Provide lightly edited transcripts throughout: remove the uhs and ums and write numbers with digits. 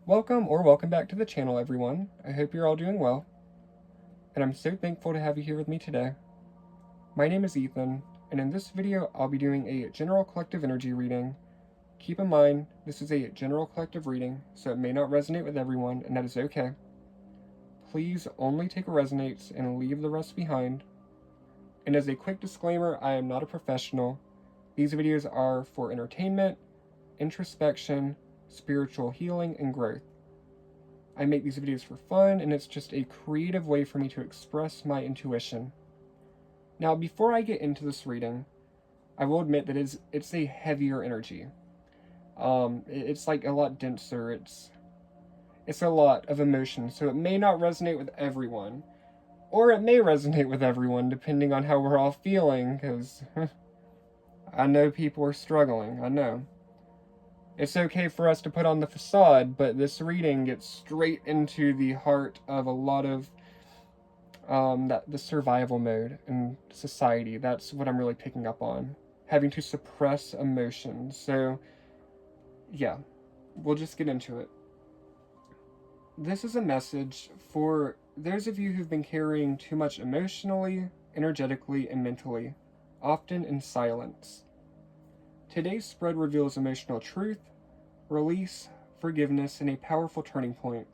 Welcome back to the channel, everyone. I hope you're all doing well, and I'm so thankful to have you here with me today. My name is Ethan, and in this video, I'll be doing a general collective energy reading. Keep in mind, this is a general collective reading, so it may not resonate with everyone, and that is okay. Please only take what resonates and leave the rest behind. And as a quick disclaimer, I am not a professional. These videos are for entertainment, introspection, spiritual healing, and growth. I make these videos for fun, and it's just a creative way for me to express my intuition. Now, before I get into this reading, I will admit that it's a heavier energy. It's like a lot denser. It's a lot of emotion, so it may not resonate with everyone, or it may resonate with everyone depending on how we're all feeling. Because I know people are struggling. I know. It's okay for us to put on the facade, but this reading gets straight into the heart of a lot of the survival mode in society. That's what I'm really picking up on. Having to suppress emotions. So, yeah, we'll just get into it. This is a message for those of you who've been carrying too much emotionally, energetically, and mentally, often in silence. Today's spread reveals emotional truth, release, forgiveness, and a powerful turning point.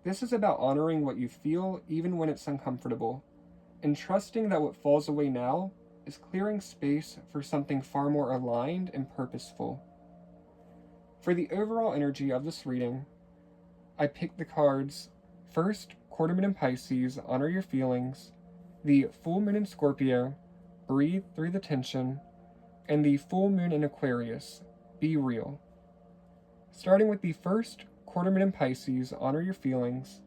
This is about honoring what you feel even when it's uncomfortable, and trusting that what falls away now is clearing space for something far more aligned and purposeful. For the overall energy of this reading, I picked the cards first, Quarter Moon in Pisces, honor your feelings, the Full Moon in Scorpio, breathe through the tension, and the Full Moon in Aquarius, be real. Starting with the first, Quarter Moon in Pisces, honor your feelings.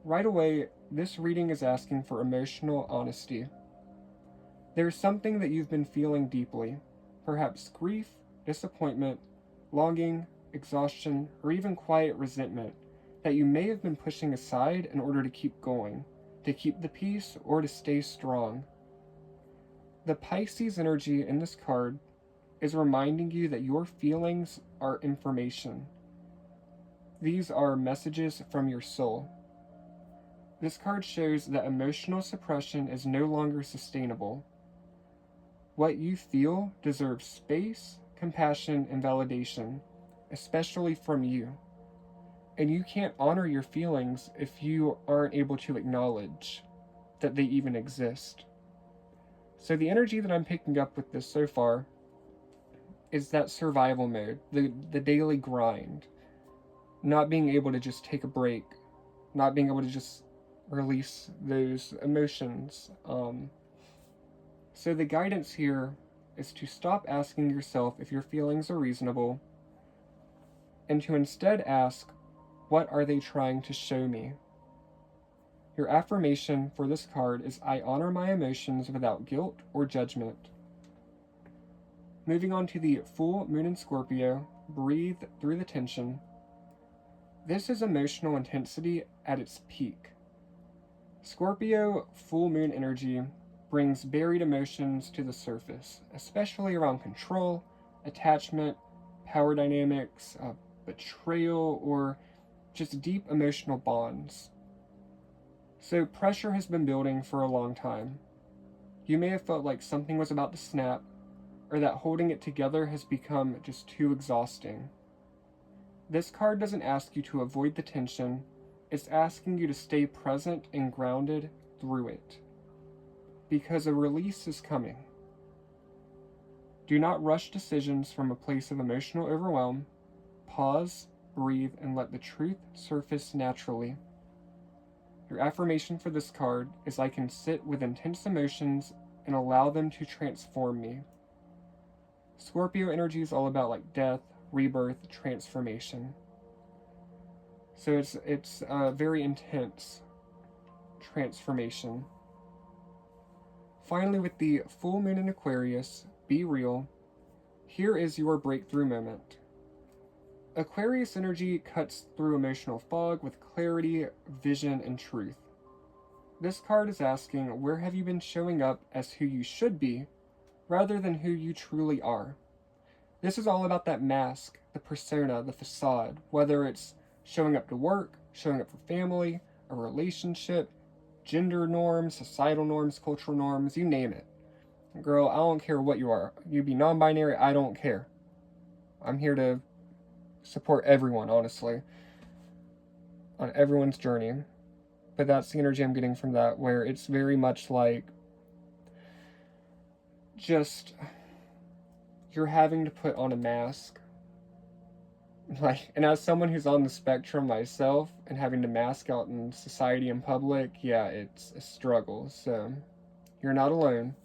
Right away, this reading is asking for emotional honesty. There's something that you've been feeling deeply, perhaps grief, disappointment, longing, exhaustion, or even quiet resentment that you may have been pushing aside in order to keep going, to keep the peace, or to stay strong. The Pisces energy in this card is reminding you that your feelings are information. These are messages from your soul. This card shows that emotional suppression is no longer sustainable. What you feel deserves space, compassion, and validation, especially from you. And you can't honor your feelings if you aren't able to acknowledge that they even exist. So the energy that I'm picking up with this so far is that survival mode, the daily grind, not being able to just take a break, not being able to just release those emotions. So the guidance here is to stop asking yourself if your feelings are reasonable, and to instead ask, what are they trying to show me? Your affirmation for this card is, I honor my emotions without guilt or judgment. Moving on to the Full Moon in Scorpio, breathe through the tension. This is emotional intensity at its peak. Scorpio full moon energy brings buried emotions to the surface, especially around control, attachment, power dynamics, betrayal, or just deep emotional bonds. So pressure has been building for a long time. You may have felt like something was about to snap, or that holding it together has become just too exhausting. This card doesn't ask you to avoid the tension, it's asking you to stay present and grounded through it. Because a release is coming. Do not rush decisions from a place of emotional overwhelm. Pause, breathe, and let the truth surface naturally. Your affirmation for this card is, I can sit with intense emotions and allow them to transform me. Scorpio energy is all about like death, rebirth, transformation. So it's a very intense transformation. Finally, with the Full Moon in Aquarius, be real. Here is your breakthrough moment. Aquarius energy cuts through emotional fog with clarity, vision, and truth. This card is asking, where have you been showing up as who you should be, rather than who you truly are? This is all about that mask, the persona, the facade, whether it's showing up to work, showing up for family, a relationship, gender norms, societal norms, cultural norms, you name it. Girl, I don't care what you are. You be non-binary, I don't care. I'm here to support everyone, honestly, on everyone's journey. But that's the energy I'm getting from that, where it's very much like just you're having to put on a mask. Like, and as someone who's on the spectrum myself and having to mask out in society and public, yeah, it's a struggle. So you're not alone.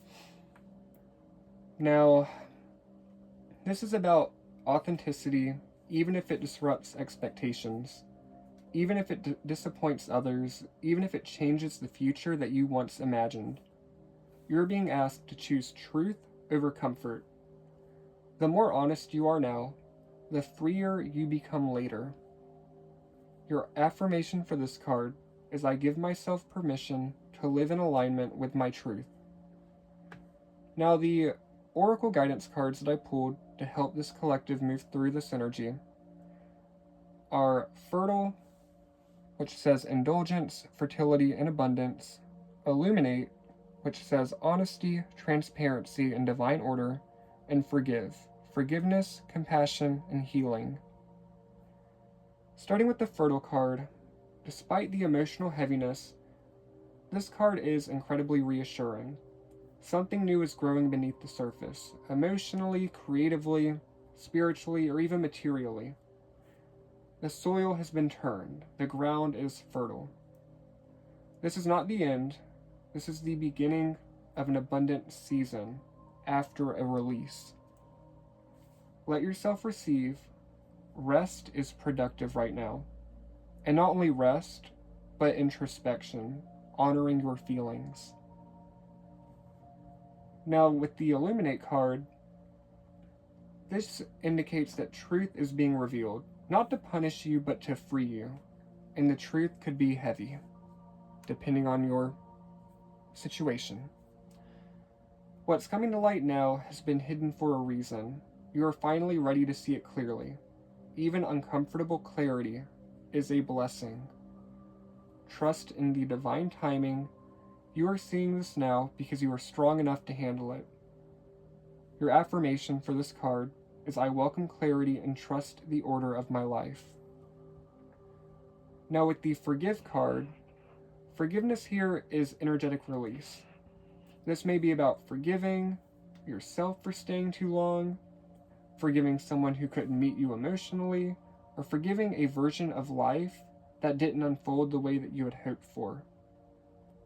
Now, this is about authenticity, even if it disrupts expectations, even if it disappoints others, even if it changes the future that you once imagined. You're being asked to choose truth over comfort. The more honest you are now, the freer you become later. Your affirmation for this card is I give myself permission to live in alignment with my truth. Now, the Oracle guidance cards that I pulled to help this collective move through this energy are Fertile, which says indulgence, fertility, and abundance, Illuminate, which says honesty, transparency, and divine order, and Forgive, forgiveness, compassion, and healing. Starting with the Fertile card, despite the emotional heaviness, this card is incredibly reassuring. Something new is growing beneath the surface, emotionally, creatively, spiritually, or even materially. The soil has been turned. The ground is fertile. This is not the end. This is the beginning of an abundant season after a release. Let yourself receive. Rest is productive right now. And not only rest, but introspection, honoring your feelings. Now, with the Illuminate card, this indicates that truth is being revealed, not to punish you, but to free you. And the truth could be heavy, depending on your situation. What's coming to light now has been hidden for a reason. You are finally ready to see it clearly. Even uncomfortable clarity is a blessing. Trust in the divine timing. You are seeing this now because you are strong enough to handle it. Your affirmation for this card is I welcome clarity and trust the order of my life. Now with the Forgive card, forgiveness here is energetic release. This may be about forgiving yourself for staying too long, forgiving someone who couldn't meet you emotionally, or forgiving a version of life that didn't unfold the way that you had hoped for.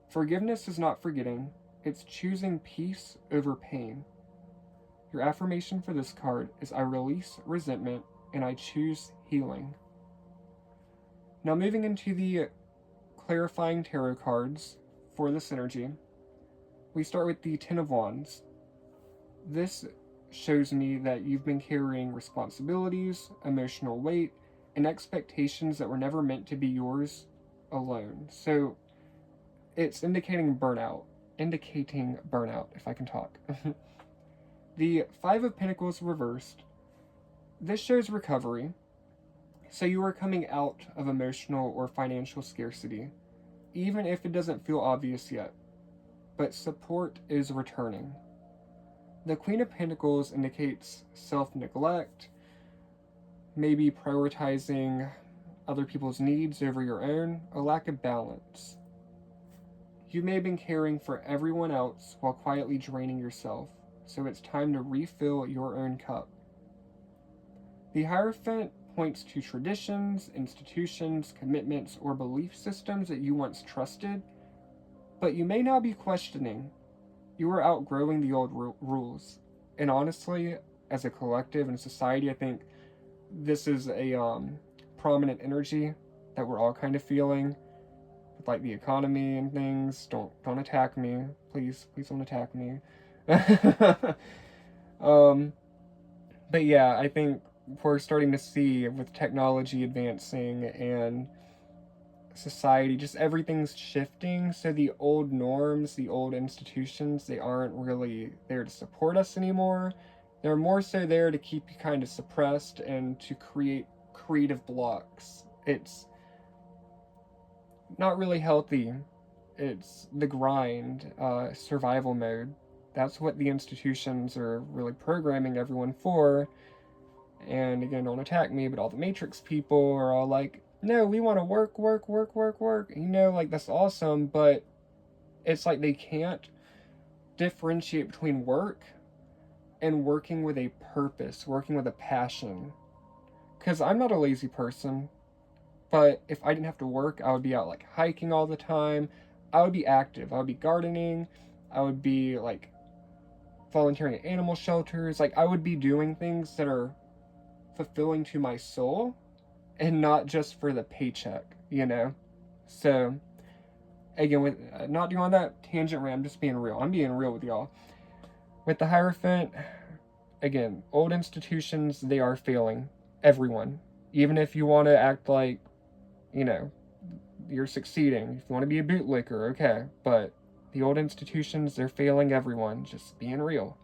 Forgiveness is not forgetting, it's choosing peace over pain. Your affirmation for this card is I release resentment and I choose healing. Now moving into the clarifying tarot cards for this energy, we start with the Ten of Wands. This shows me that you've been carrying responsibilities, emotional weight, and expectations that were never meant to be yours alone. So it's indicating burnout, if I can talk. The Five of Pentacles reversed. This shows recovery. So you are coming out of emotional or financial scarcity, even if it doesn't feel obvious yet. But support is returning. The Queen of Pentacles indicates self-neglect, maybe prioritizing other people's needs over your own, a lack of balance. You may have been caring for everyone else while quietly draining yourself, so it's time to refill your own cup. The Hierophant points to traditions, institutions, commitments, or belief systems that you once trusted, but you may now be questioning. You are outgrowing the old rules. And honestly, as a collective and society, I think this is a prominent energy that we're all kind of feeling. With like the economy and things. Don't attack me. Please don't attack me. But yeah, I think we're starting to see with technology advancing and society, just everything's shifting. So the old norms, the old institutions, they aren't really there to support us anymore. They're more so there to keep you kind of suppressed and to create creative blocks. It's not really healthy. It's the grind, survival mode. That's what the institutions are really programming everyone for. And again, don't attack me, but all the Matrix people are all like, no, we want to work, work, work, work, work. You know, like, that's awesome, but it's like they can't differentiate between work and working with a purpose, working with a passion. Because I'm not a lazy person, but if I didn't have to work, I would be out like hiking all the time. I would be active. I would be gardening. I would be like volunteering at animal shelters. Like, I would be doing things that are fulfilling to my soul and not just for the paycheck, you know? So, again, with not doing all that tangent rant, I'm just being real. I'm being real with y'all. With the Hierophant, again, old institutions, they are failing everyone. Even if you want to act like, you know, you're succeeding. If you want to be a bootlicker, okay. But the old institutions, they're failing everyone. Just being real.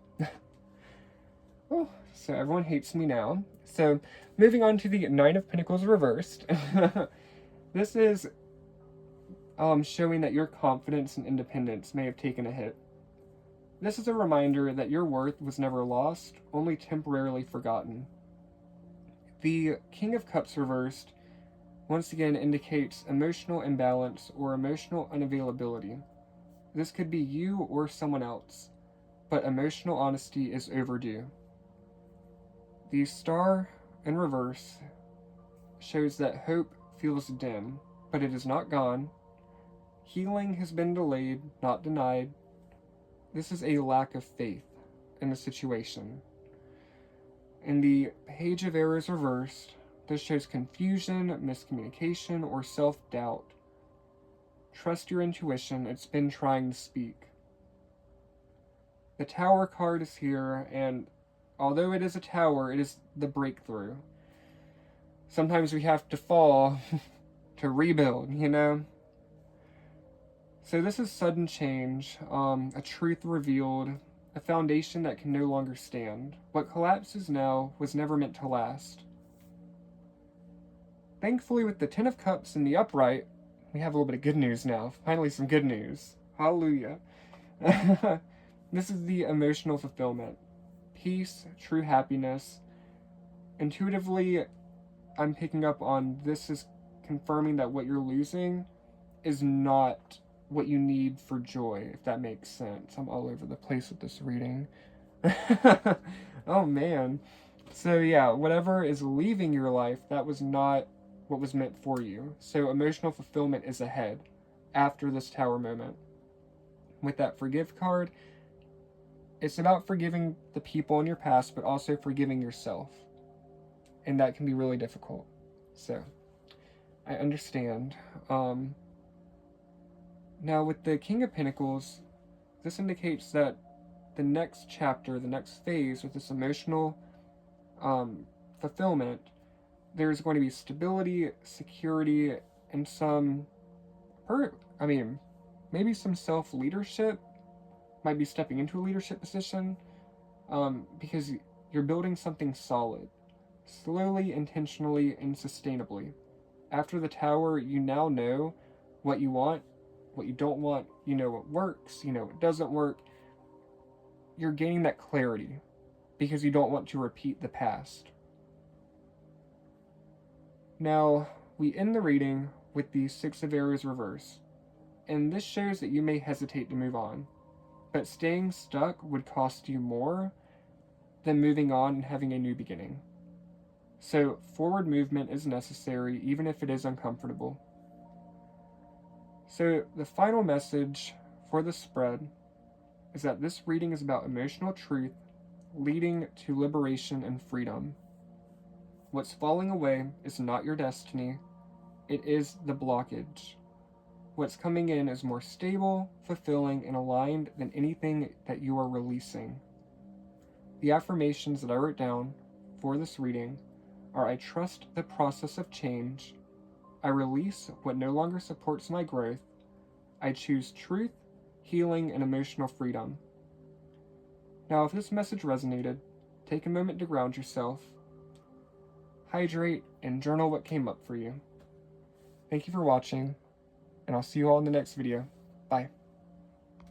Oh, so everyone hates me now. So, moving on to the Nine of Pentacles reversed. This is showing that your confidence and independence may have taken a hit. This is a reminder that your worth was never lost, only temporarily forgotten. The King of Cups reversed once again indicates emotional imbalance or emotional unavailability. This could be you or someone else, but emotional honesty is overdue. The Star in reverse shows that hope feels dim, but it is not gone. Healing has been delayed, not denied. This is a lack of faith in the situation. And the Page of Arrows reversed, this shows confusion, miscommunication, or self-doubt. Trust your intuition, it's been trying to speak. The Tower card is here, and although it is a tower, it is the breakthrough. Sometimes we have to fall to rebuild, you know? So this is sudden change, a truth revealed, a foundation that can no longer stand. What collapses now was never meant to last. Thankfully, with the Ten of Cups in the upright, we have a little bit of good news now. Finally, some good news. Hallelujah. This is the emotional fulfillment. Peace, true happiness. Intuitively, I'm picking up on this is confirming that what you're losing is not what you need for joy, if that makes sense. I'm all over the place with this reading. Oh man. So yeah, whatever is leaving your life, that was not what was meant for you. So emotional fulfillment is ahead after this Tower moment. With that Forgive card, it's about forgiving the people in your past, but also forgiving yourself. And that can be really difficult. So, I understand. Now, with the King of Pentacles, this indicates that the next chapter, the next phase with this emotional fulfillment, there's going to be stability, security, and maybe some self-leadership. Might be stepping into a leadership position, because you're building something solid, slowly, intentionally, and sustainably. After the Tower, you now know what you want, what you don't want, you know what works, you know what doesn't work. You're gaining that clarity because you don't want to repeat the past. Now, we end the reading with the Six of Arrows reverse, and this shows that you may hesitate to move on, but staying stuck would cost you more than moving on and having a new beginning. So, forward movement is necessary, even if it is uncomfortable. So, the final message for the spread is that this reading is about emotional truth leading to liberation and freedom. What's falling away is not your destiny, it is the blockage. What's coming in is more stable, fulfilling, and aligned than anything that you are releasing. The affirmations that I wrote down for this reading are: I trust the process of change, I release what no longer supports my growth, I choose truth, healing, and emotional freedom. Now, if this message resonated, take a moment to ground yourself, hydrate, and journal what came up for you. Thank you for watching, and I'll see you all in the next video. Bye.